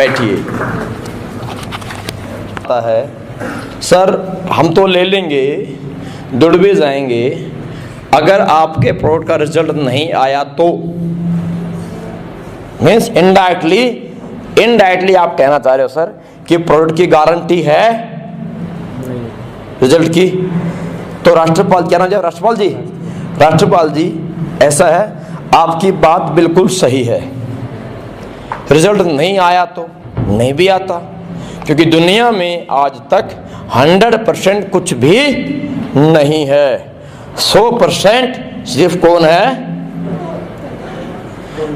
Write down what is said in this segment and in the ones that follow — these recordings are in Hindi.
बैठिए। है सर हम तो ले लेंगे, जुड़ भी जाएंगे, अगर आपके प्रोडक्ट का रिजल्ट नहीं आया तो मीन्स इनडायरेक्टली आप कहना चाह रहे हो सर कि प्रोडक्ट की गारंटी है रिजल्ट की। तो राष्ट्रपाल, क्या नाम है राष्ट्रपाल जी? राष्ट्रपाल जी ऐसा है, आपकी बात बिल्कुल सही है, रिजल्ट नहीं आया तो नहीं भी आता, क्योंकि दुनिया में आज तक 100% कुछ भी नहीं है। 100% सिर्फ कौन है?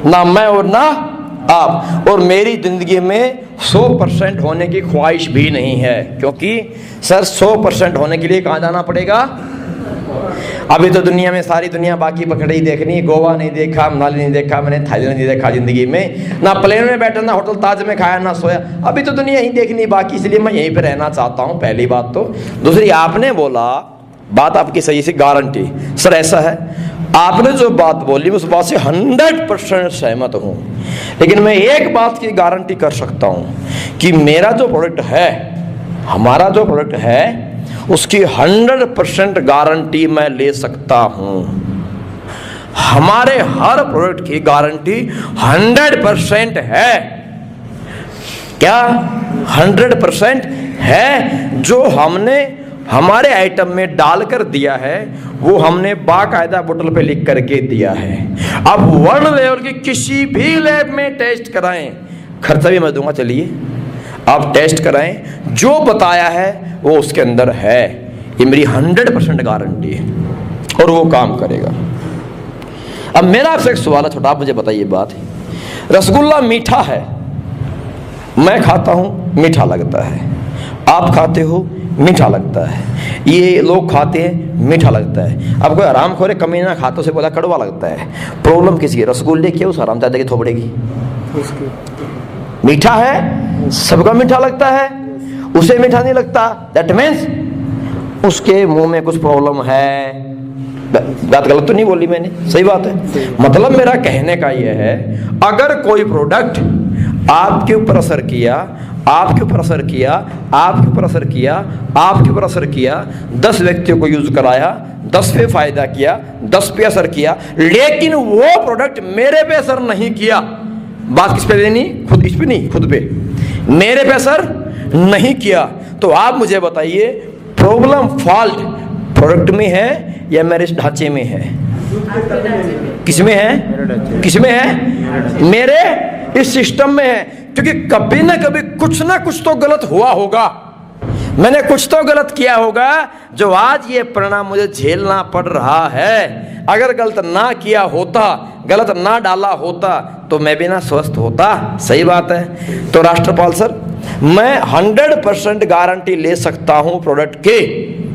ना मैं और ना आप। और मेरी जिंदगी में 100% होने की ख्वाहिश भी नहीं है, क्योंकि सर 100% होने के लिए कहाँ जाना पड़ेगा? अभी तो दुनिया में सारी दुनिया बाकी पकड़े ही देखनी, गोवा नहीं देखा, मनाली नहीं देखा, मैंने थाईलैंड नहीं देखा जिंदगी में, ना प्लेन में बैठा, ना होटल ताज में खाया, ना सोया। अभी तो दुनिया ही देखनी बाकी, इसलिए मैं यहीं पे रहना चाहता हूँ, पहली बात तो। दूसरी, आपने बोला, बात आपकी सही सी, गारंटी। सर ऐसा है, आपने जो बात बोली उस बात से 100% सहमत हूँ, लेकिन मैं एक बात की गारंटी कर सकता हूँ कि मेरा जो प्रोडक्ट है, हमारा जो प्रोडक्ट है, उसकी 100% गारंटी मैं ले सकता हूँ। हमारे हर प्रोडक्ट की गारंटी 100% है। क्या 100% है? जो हमने हमारे आइटम में डालकर दिया है वो हमने बाकायदा बोतल पे लिख करके दिया है। अब वर्ल्ड लेवल की किसी भी लैब में टेस्ट कराएं, खर्चा भी मैं दूंगा, चलिए आप टेस्ट कराएं, जो बताया है वो उसके अंदर है। ये मेरी 100% गारंटी है और वो काम करेगा। अब मेरा आपसे एक सवाल है छोटा, आप मुझे बताइए बात। रसगुल्ला मीठा है, मैं खाता हूं मीठा लगता है, आप खाते हो मीठा लगता है, ये लोग खाते हैं मीठा लगता है। अब कोई आराम खोरे कमीना खातों से बोला कड़वा लगता है, प्रॉब्लम किसी है? रसगुल्ले की उस आराम चाहते की थोपड़े की? मीठा है, सबका मीठा लगता है, उसे मीठा नहीं लगता, दैट मीन्स उसके मुंह में कुछ प्रॉब्लम है। बात गलत तो नहीं बोली मैंने? सही बात है। मतलब मेरा कहने का यह है, अगर कोई प्रोडक्ट आपके ऊपर असर किया, आपके ऊपर असर किया, आपके ऊपर असर किया, आपके ऊपर असर किया, 10 व्यक्तियों को यूज कराया, 10 पे फायदा किया, 10 पे असर किया, लेकिन वो प्रोडक्ट मेरे पे असर नहीं किया, बात किस पे देनी? खुद, इस पे नहीं, खुद पे, मेरे पे असर नहीं किया, तो आप मुझे बताइए प्रॉब्लम, फॉल्ट प्रोडक्ट में है या मेरे ढांचे में है? किसमें है? किसमें है? मेरे इस सिस्टम में है, क्योंकि कभी ना कभी कुछ ना कुछ तो गलत हुआ होगा, मैंने कुछ तो गलत किया होगा जो आज ये परिणाम मुझे झेलना पड़ रहा है। अगर गलत ना किया होता, गलत ना डाला होता तो मैं भी ना स्वस्थ होता। सही बात है। तो राष्ट्रपाल सर, मैं 100% गारंटी ले सकता हूं प्रोडक्ट के,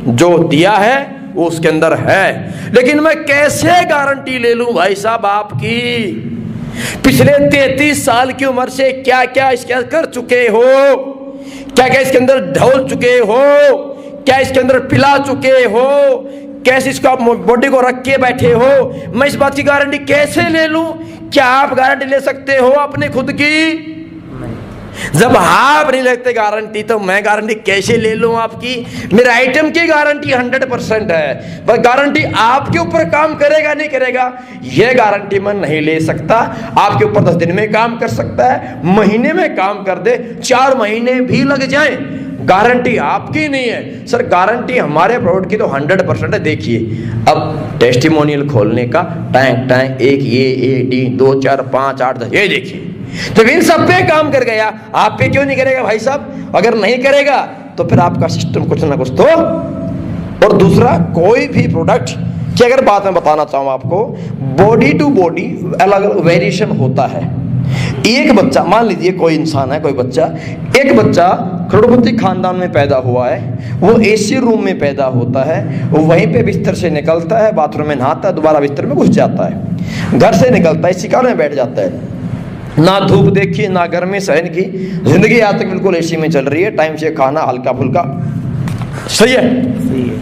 जो दिया है वो उसके अंदर है, लेकिन मैं कैसे गारंटी ले लूं भाई साहब आपकी? पिछले 33 साल की उम्र से क्या क्या इसके कर चुके हो, क्या क्या इसके अंदर ढोल चुके हो, क्या इसके अंदर पिला चुके हो, कैसे इसको आप बॉडी को रख के बैठे हो, मैं इस बात की गारंटी कैसे ले लूं? क्या आप गारंटी ले सकते हो अपने खुद की? जब आप नहीं लेते गारंटी तो मैं गारंटी कैसे ले लूं आपकी? मेरे आइटम की गारंटी 100% है, पर गारंटी आपके ऊपर काम करेगा नहीं करेगा यह गारंटी मैं नहीं ले सकता। आपके ऊपर 10 दिन में काम कर सकता है, महीने में काम कर दे, 4 महीने भी लग जाए, गारंटी आपकी नहीं है। सर गारंटी हमारे प्रोडक्ट की तो 100% है। देखिए अब टेस्टिमोनियल खोलने का टैंक टैंक, 1 ये 2 4 5 8 10, ये देखिए, तो इन सब पे काम कर गया, आप पे क्यों नहीं करेगा भाई साहब? अगर नहीं करेगा तो फिर आपका सिस्टम कुछ ना कुछ तो। और दूसरा, कोई भी प्रोडक्ट की अगर बात मैं बताना चाहूँ आपको, बॉडी टू बॉडी अलग अलग वेरिएशन होता है। एक बच्चा, मान लीजिए कोई इंसान है, कोई बच्चा, एक बच्चा करोड़पति खानदान में पैदा हुआ है, वो एसी रूम में पैदा होता है, वो वहीं पे बिस्तर से निकलता है, बाथरूम में नहाता है, दोबारा बिस्तर में घुस जाता है, घर से निकलता है, शिकार में बैठ जाता है, ना धूप देखी ना गर्मी सहन की, जिंदगी आज तक बिल्कुल एसी में चल रही है, टाइम से खाना हल्का फुल्का। सही है? सही है।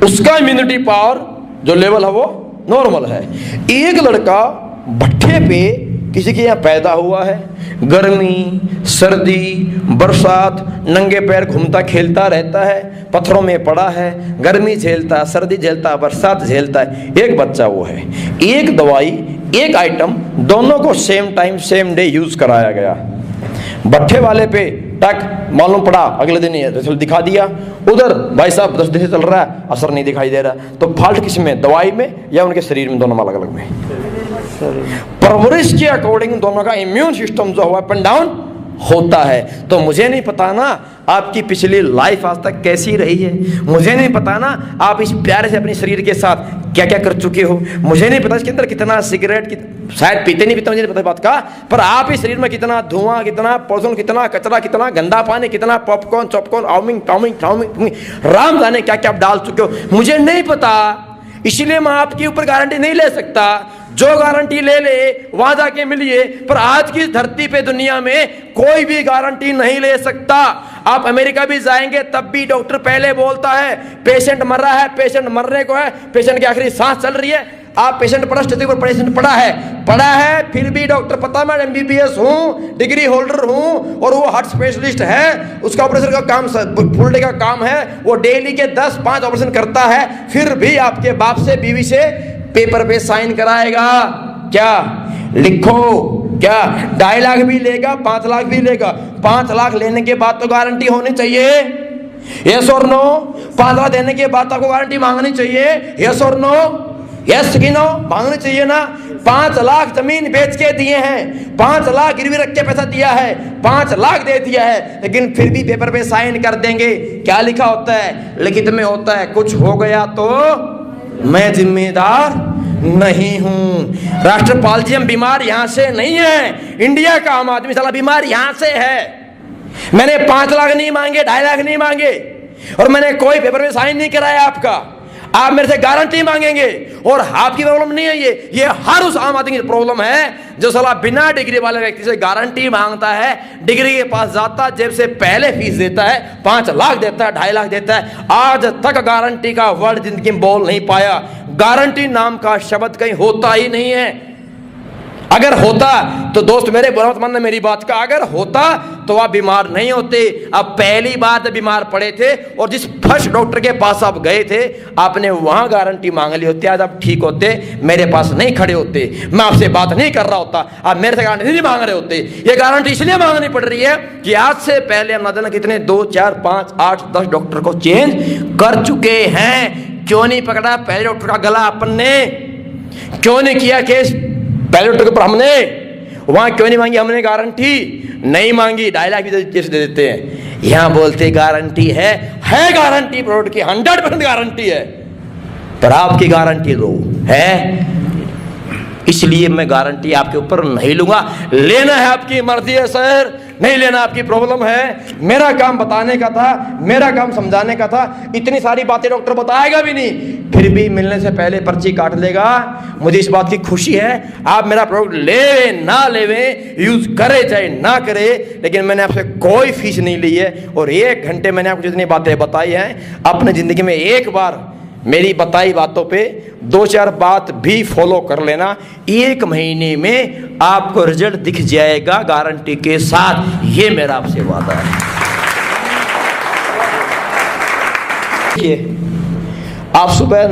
उसका इम्यूनिटी पावर जो लेवल है वो नॉर्मल है। एक लड़का भट्ठे पे किसी के यहाँ पैदा हुआ है, गर्मी सर्दी बरसात, नंगे पैर घूमता खेलता रहता है, पत्थरों में पड़ा है, गर्मी झेलता है, सर्दी झेलता है, बरसात झेलता है, एक बच्चा वो है। एक दवाई एक आइटम दोनों को same time same day use कराया गया। भट्ठे वाले पे टक मालूम पड़ा, अगले दिन ये रिजल्ट दिखा दिया। उधर भाई साहब 10 दिन से चल रहा है, असर नहीं दिखाई दे रहा। तो फॉल्ट किस में, दवाई में या उनके शरीर में, दोनों में अलग अलग में। परवरिश के अकॉर्डिंग दोनों का इम्यून सिस्टम जो हुआ अप एंड डाउन होता है। तो मुझे नहीं पता ना आपकी पिछली लाइफ आज तक कैसी रही है, मुझे नहीं पता ना आप इस प्यारे से अपने शरीर के साथ क्या क्या कर चुके हो, मुझे नहीं पता इसके अंदर कितना सिगरेट शायद पीते नहीं पीते, मुझे नहीं पता बात का, पर आप इस शरीर में कितना धुआं, कितना पॉल्यूशन, कितना कचरा, कितना गंदा पानी, कितना पॉपकॉर्न चॉपकॉर्न आउमिंग टाउमिंग टाउमिंग राम जाने क्या क्या आप डाल चुके हो, मुझे नहीं पता। इसलिए मैं आपके ऊपर गारंटी नहीं ले सकता। जो गारंटी ले ले वहां जाके मिलिए, पर आज की धरती पे दुनिया में कोई भी गारंटी नहीं ले सकता। आप अमेरिका भी जाएंगे तब भी डॉक्टर पहले बोलता है पेशेंट मर रहा है, पेशेंट मरने को है, पेशेंट की आखिरी सांस चल रही है। आप पेशेंट पड़ा, स्टेज पर पेशेंट पड़ा है, फिर भी डॉक्टर पता मैं MBBS हूँ, डिग्री होल्डर हूँ, और वो हार्ट स्पेशलिस्ट है, उसका ऑपरेशन का काम फुल डे का काम है, वो डेली के 10-5 ऑपरेशन करता है, फिर भी आपके बाप से बीवी से पेपर पे साइन कराएगा। क्या लिखो, क्या 2.5 लाख भी लेगा, 5 लाख भी लेगा। 5 लाख लेने के बाद तो गारंटी होनी चाहिए, यस और नो। 5 लाख देने के बाद आपको गारंटी मांगनी चाहिए, यस और नो, यस कि नो, मांगनी चाहिए ना। 5 लाख जमीन बेच के दिए हैं, 5 लाख गिरवी रख के पैसा दिया है, 5 लाख दे दिया है, लेकिन फिर भी पेपर पे साइन कर देंगे। क्या लिखा होता है? लिखित में होता है कुछ हो गया तो मैं जिम्मेदार नहीं हूं। राष्ट्रपाल जी हम बीमार यहां से नहीं है, इंडिया का आम आदमी साला बीमार यहां से है। मैंने 5 लाख नहीं मांगे, 2.5 लाख नहीं मांगे, और मैंने कोई पेपर में साइन नहीं कराया आपका। आप मेरे से गारंटी मांगेंगे, और आपकी प्रॉब्लम नहीं है ये हर उस आम आदमी की प्रॉब्लम है जो साला बिना डिग्री वाले व्यक्ति से गारंटी मांगता है। डिग्री के पास जाता, जेब से पहले फीस देता है, 5 लाख देता है, 2.5 लाख देता है, आज तक गारंटी का वर्ड जिंदगी में बोल नहीं पाया। गारंटी नाम का शब्द कहीं होता ही नहीं है। अगर होता तो दोस्त मेरे बुरा मत मानना मेरी बात का, अगर होता तो आप बीमार नहीं होते। अब पहली बार जब बीमार पड़े थे और जिस फर्स्ट डॉक्टर के पास आप गए थे, आपने वहां गारंटी मांग ली होती, आज आप ठीक होते, मेरे पास नहीं खड़े होते, मैं आपसे बात नहीं कर रहा होता, आप मेरे से गारंटी नहीं मांग रहे होते। ये गारंटी इसलिए मांगनी पड़ रही है कि आज से पहले हम ना जाना कितने 2, 4, 5, 8, 10 डॉक्टर को चेंज कर चुके हैं। क्यों नहीं पकड़ा पहले डॉक्टर का गला अपन ने? क्यों नहीं किया केस पहले डॉक्टर के ऊपर हमने? वहां क्यों नहीं मांगी हमने गारंटी? नहीं मांगी, 2.5 लाख भी दे देते हैं। यहां बोलते गारंटी है गारंटी प्रोडक्ट की 100% गारंटी है, पर आपकी गारंटी दो है, इसलिए मैं गारंटी आपके ऊपर नहीं लूंगा। लेना है आपकी मर्जी है सर, नहीं लेना आपकी प्रॉब्लम है। मेरा काम बताने का था, मेरा काम समझाने का था। इतनी सारी बातें डॉक्टर बताएगा भी नहीं, फिर भी मिलने से पहले पर्ची काट लेगा। मुझे इस बात की खुशी है, आप मेरा प्रोडक्ट ले ना लेवे, यूज करे चाहे ना करे, लेकिन मैंने आपसे कोई फीस नहीं ली है। और 1 घंटे मैंने आपको जितनी बातें बताई हैं, अपने जिंदगी में एक बार मेरी बताई बातों पे 2-4 बात भी फॉलो कर लेना, 1 महीने में आपको रिजल्ट दिख जाएगा गारंटी के साथ। ये मेरा आपसे वादा है। आप सुबह